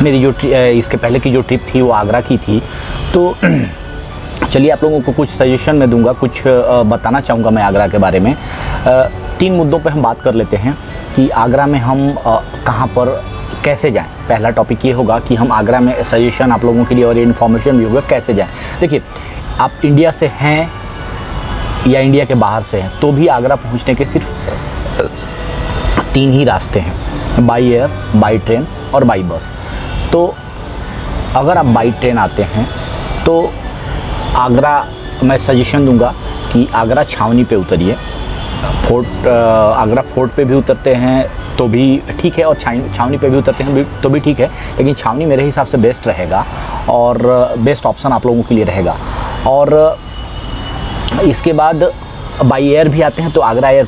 मेरी जो इसके पहले की जो ट्रिप थी वो आगरा की थी। तो चलिए आप लोगों को कुछ सजेशन मैं दूंगा, कुछ बताना चाहूँगा मैं आगरा के बारे में। 3 मुद्दों पे हम बात कर लेते हैं कि आगरा में हम कहाँ पर कैसे जाएं। पहला टॉपिक ये होगा कि हम आगरा में सजेशन आप लोगों के लिए और इन्फॉर्मेशन भी होगा कैसे जाएं। देखिए, आप इंडिया से हैं या इंडिया के बाहर से हैं तो भी आगरा पहुंचने के सिर्फ 3 ही रास्ते हैं, बाई एयर, बाई ट्रेन और बाई बस। तो अगर आप बाई ट्रेन आते हैं तो आगरा मैं सजेशन दूंगा कि आगरा छावनी पे उतरिए। आगरा फोर्ट पे भी उतरते हैं तो भी ठीक है, और छावनी पे भी उतरते हैं तो भी ठीक है, लेकिन छावनी मेरे हिसाब से बेस्ट रहेगा और बेस्ट ऑप्शन आप लोगों के लिए रहेगा। और इसके बाद बाई एयर भी आते हैं तो आगरा एयर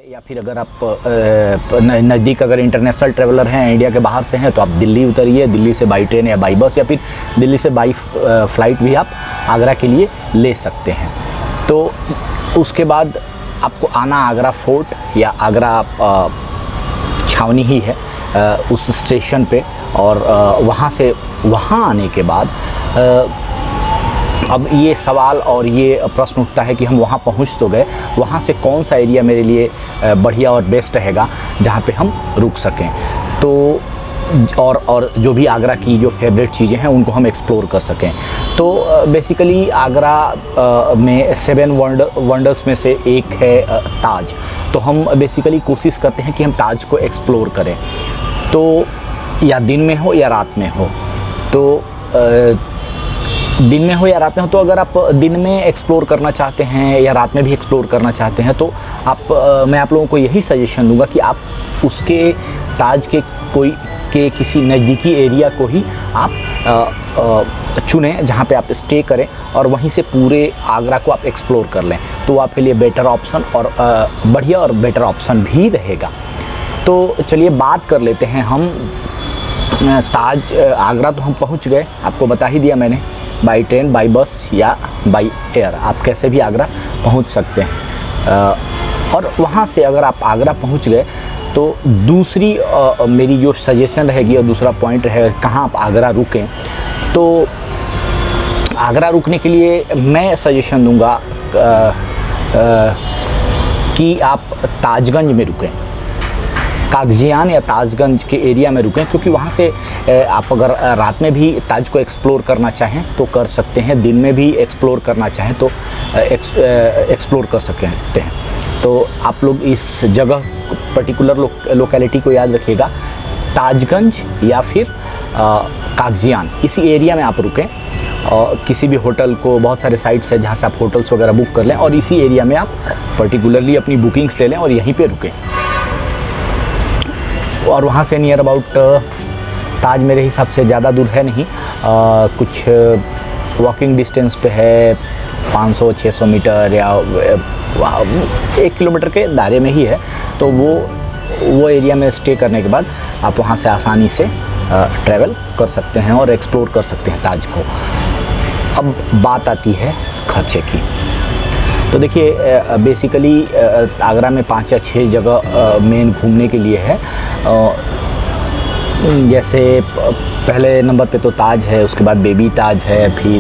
या फिर अगर आप नज़दीक अगर इंटरनेशनल ट्रैवलर हैं, इंडिया के बाहर से हैं, तो आप दिल्ली उतरिए। दिल्ली से बाई ट्रेन या बाई बस या फिर दिल्ली से बाई फ्लाइट भी आप आगरा के लिए ले सकते हैं। तो उसके बाद आपको आना आगरा फोर्ट या आगरा छावनी ही है उस स्टेशन पे, और वहाँ आने के बाद अब ये सवाल और ये प्रश्न उठता है कि हम वहाँ पहुँच तो गए, वहाँ से कौन सा एरिया मेरे लिए बढ़िया और बेस्ट रहेगा जहाँ पे हम रुक सकें। तो और जो भी आगरा की जो फेवरेट चीज़ें हैं उनको हम एक्सप्लोर कर सकें। तो बेसिकली आगरा में 7 वंडर्स में से एक है ताज। तो हम बेसिकली कोशिश करते हैं कि हम ताज को एक्सप्लोर करें, तो या दिन में हो या रात में हो। तो दिन में हो या रात में हो, तो अगर आप दिन में एक्सप्लोर करना चाहते हैं या रात में भी एक्सप्लोर करना चाहते हैं तो मैं आप लोगों को यही सजेशन दूंगा कि आप उसके ताज के किसी नज़दीकी एरिया को ही आप चुनें जहाँ पे आप स्टे करें और वहीं से पूरे आगरा को आप एक्सप्लोर कर लें, तो वो आपके लिए बेटर ऑप्शन और बढ़िया और बेटर ऑप्शन भी रहेगा। तो चलिए बात कर लेते हैं हम ताज। आगरा तो हम पहुँच गए, आपको बता ही दिया मैंने, बाई ट्रेन, बाई बस या बाई एयर आप कैसे भी आगरा पहुंच सकते हैं। और वहां से अगर आप आगरा पहुंच गए तो दूसरी मेरी जो सजेशन रहेगी और दूसरा पॉइंट रहेगा कहाँ आप आगरा रुकें। तो आगरा रुकने के लिए मैं सजेशन दूंगा कि आप ताजगंज में रुकें, कागजियान या ताजगंज के एरिया में रुकें, क्योंकि वहाँ से आप अगर रात में भी ताज को एक्सप्लोर करना चाहें तो कर सकते हैं, दिन में भी एक्सप्लोर करना चाहें तो एक्सप्लोर कर सकते हैं। तो आप लोग इस जगह पर्टिकुलर लोकेलिटी को याद रखिएगा, ताजगंज या फिर कागजियान, इसी एरिया में आप रुकें। और किसी भी होटल को, बहुत सारे साइट्स हैं जहाँ से आप होटल्स वगैरह बुक कर लें और इसी एरिया में आप पर्टिकुलरली अपनी बुकिंग्स ले लें और यहीं पे रुकें। और वहाँ से नियर अबाउट ताज मेरे हिसाब से ज़्यादा दूर है नहीं, कुछ वॉकिंग डिस्टेंस पे है, 500-600 मीटर या 1 किलोमीटर के दायरे में ही है। तो वो एरिया में स्टे करने के बाद आप वहाँ से आसानी से ट्रैवल कर सकते हैं और एक्सप्लोर कर सकते हैं ताज को। अब बात आती है खर्चे की। तो देखिए, बेसिकली आगरा में 5 या 6 जगह मेन घूमने के लिए है। जैसे पहले नंबर पे तो ताज है, उसके बाद बेबी ताज है, फिर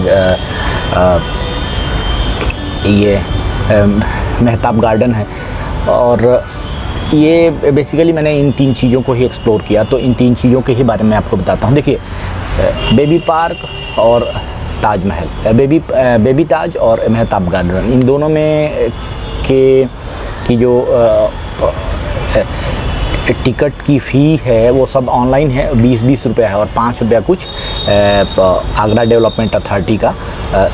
ये मेहताब गार्डन है। और ये बेसिकली मैंने इन 3 चीज़ों को ही एक्सप्लोर किया, तो इन 3 चीज़ों के ही बारे में आपको बताता हूँ। देखिए, बेबी पार्क और ताजमहल, बेबी ताज और मेहताब गार्डन, इन दोनों में की जो टिकट की फ़ी है वो सब ऑनलाइन है, 20 रुपया है और 5 रुपया कुछ आगरा डेवलपमेंट अथॉरिटी का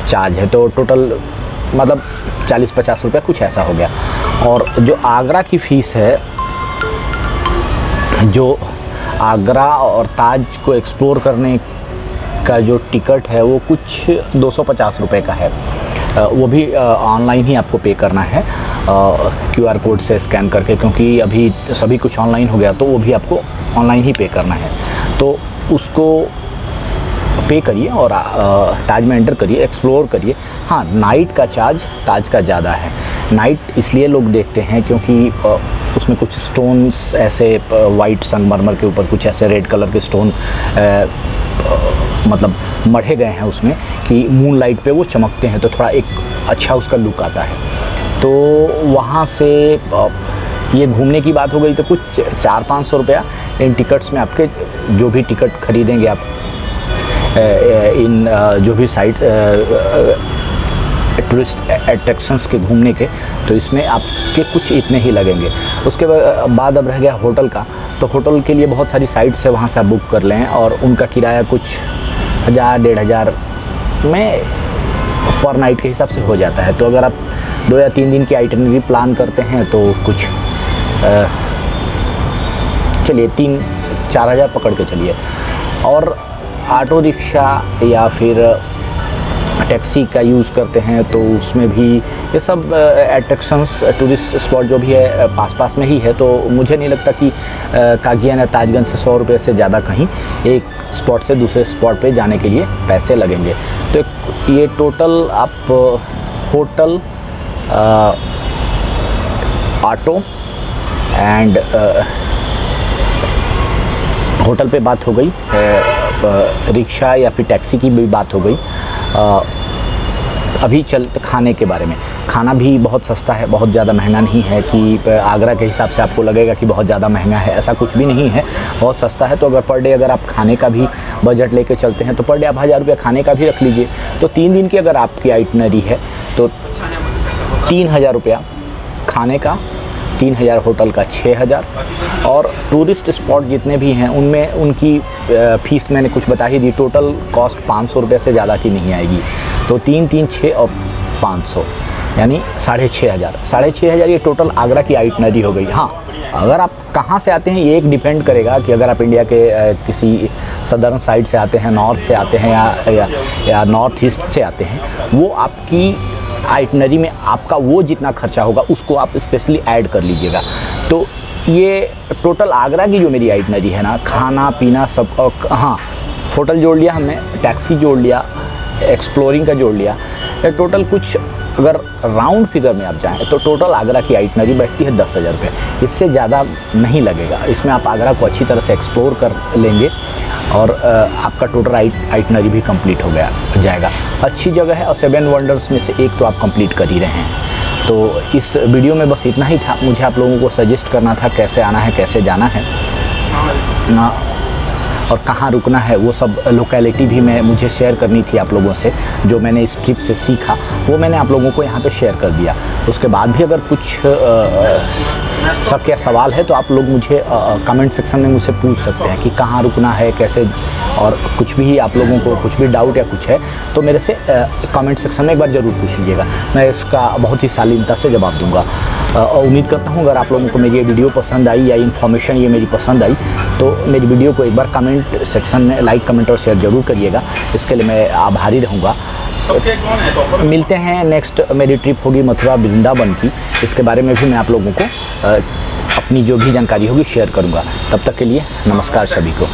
चार्ज है। तो टोटल मतलब 40-50 रुपया कुछ ऐसा हो गया। और जो आगरा की फ़ीस है, जो आगरा और ताज को एक्सप्लोर करने का जो टिकट है वो कुछ 250 रुपये का है। वो भी ऑनलाइन ही आपको पे करना है, QR कोड से स्कैन करके, क्योंकि अभी सभी कुछ ऑनलाइन हो गया तो वो भी आपको ऑनलाइन ही पे करना है। तो उसको पे करिए और ताज में एंटर करिए, एक्सप्लोर करिए। हाँ, नाइट का चार्ज ताज का ज़्यादा है। नाइट इसलिए लोग देखते हैं क्योंकि उसमें कुछ स्टोन्स ऐसे वाइट संगमरमर के ऊपर कुछ ऐसे रेड कलर के स्टोन मतलब मढ़े गए हैं उसमें कि मून लाइट पे वो चमकते हैं, तो थोड़ा एक अच्छा उसका लुक आता है। तो वहाँ से ये घूमने की बात हो गई तो कुछ 400-500 रुपया इन टिकट्स में आपके, जो भी टिकट खरीदेंगे आप इन जो भी साइट टूरिस्ट अट्रैक्शंस के घूमने के, तो इसमें आपके कुछ इतने ही लगेंगे। उसके बाद अब रह गया होटल का। तो होटल के लिए बहुत सारी साइट्स है, वहाँ से आप बुक कर लें और उनका किराया कुछ 1000-1500 में पर नाइट के हिसाब से हो जाता है। तो अगर आप 2 या 3 दिन की आइटनरी प्लान करते हैं तो कुछ चलिए 3-4 हज़ार पकड़ के चलिए। और ऑटो रिक्शा या फिर टैक्सी का यूज़ करते हैं तो उसमें भी ये सब अट्रैक्शंस टूरिस्ट स्पॉट जो भी है पास में ही है। तो मुझे नहीं लगता कि कागजियान या ताजगंज से 100 रुपये से ज़्यादा कहीं एक स्पॉट से दूसरे स्पॉट पे जाने के लिए पैसे लगेंगे। तो ये टोटल आप होटल, ऑटो एंड होटल पे बात हो गई, रिक्शा या फिर टैक्सी की भी बात हो गई। अभी चलते खाने के बारे में। खाना भी बहुत सस्ता है, बहुत ज़्यादा महंगा नहीं है कि आगरा के हिसाब से आपको लगेगा कि बहुत ज़्यादा महंगा है, ऐसा कुछ भी नहीं है, बहुत सस्ता है। तो अगर पर डे अगर आप खाने का भी बजट लेके चलते हैं तो पर डे आप 1000 रुपया खाने का भी रख लीजिए। तो 3 दिन की अगर आपकी आइटनरी है तो 3000 रुपया खाने का, 3000 होटल का, 6000। और टूरिस्ट स्पॉट जितने भी हैं उनमें उनकी फ़ीस मैंने कुछ बता ही दी। टोटल कॉस्ट 500 रुपये से ज़्यादा की नहीं आएगी। तो 3, 3, 6 और 500 यानी 6500। 6500 ये टोटल आगरा की आइटनरी हो गई। हाँ, अगर आप कहाँ से आते हैं ये एक डिपेंड करेगा कि अगर आप इंडिया के किसी सदर्न साइड से आते हैं, नॉर्थ से आते हैं या नॉर्थ ईस्ट से आते हैं, वो आपकी आइटनरी में आपका वो जितना खर्चा होगा उसको आप स्पेशली ऐड कर लीजिएगा। तो ये टोटल आगरा की जो मेरी आइटनरी है ना, खाना पीना सब, हाँ होटल जोड़ लिया हमने, टैक्सी जोड़ लिया, एक्सप्लोरिंग का जोड़ लिया, टोटल कुछ अगर राउंड फिगर में आप जाएँ तो टोटल आगरा की आइटनरी बैठती है 10,000 रुपये। इससे ज़्यादा नहीं लगेगा। इसमें आप आगरा को अच्छी तरह से एक्सप्लोर कर लेंगे और आपका टोटल आइटनरी भी कंप्लीट हो जाएगा। अच्छी जगह है और 7 वंडर्स में से एक तो आप कंप्लीट कर ही रहे हैं। तो इस वीडियो में बस इतना ही था। मुझे आप लोगों को सजेस्ट करना था कैसे आना है, कैसे जाना है और कहाँ रुकना है, वो सब लोकेलिटी भी मुझे शेयर करनी थी आप लोगों से। जो मैंने इस ट्रिप से सीखा वो मैंने आप लोगों को यहाँ पे शेयर कर दिया। उसके बाद भी अगर कुछ सबके सवाल है तो आप लोग मुझे कमेंट सेक्शन में मुझसे पूछ सकते हैं कि कहाँ रुकना है, कैसे, और कुछ भी आप लोगों को कुछ भी डाउट या कुछ है तो मेरे से कमेंट सेक्शन में एक बार ज़रूर पूछ लीजिएगा। मैं इसका बहुत ही शालीनता से जवाब दूंगा। और उम्मीद करता हूँ अगर आप लोगों को मेरी ये वीडियो पसंद आई या इन्फॉर्मेशन ये मेरी पसंद आई तो मेरी वीडियो को एक बार कमेंट सेक्शन में लाइक, कमेंट और शेयर ज़रूर करिएगा। इसके लिए मैं आभारी रहूँगा। मिलते हैं नेक्स्ट। मेरी ट्रिप होगी मथुरा वृंदावन की, इसके बारे में भी मैं आप लोगों को अपनी जो भी जानकारी होगी शेयर करूँगा। तब तक के लिए नमस्कार सभी को।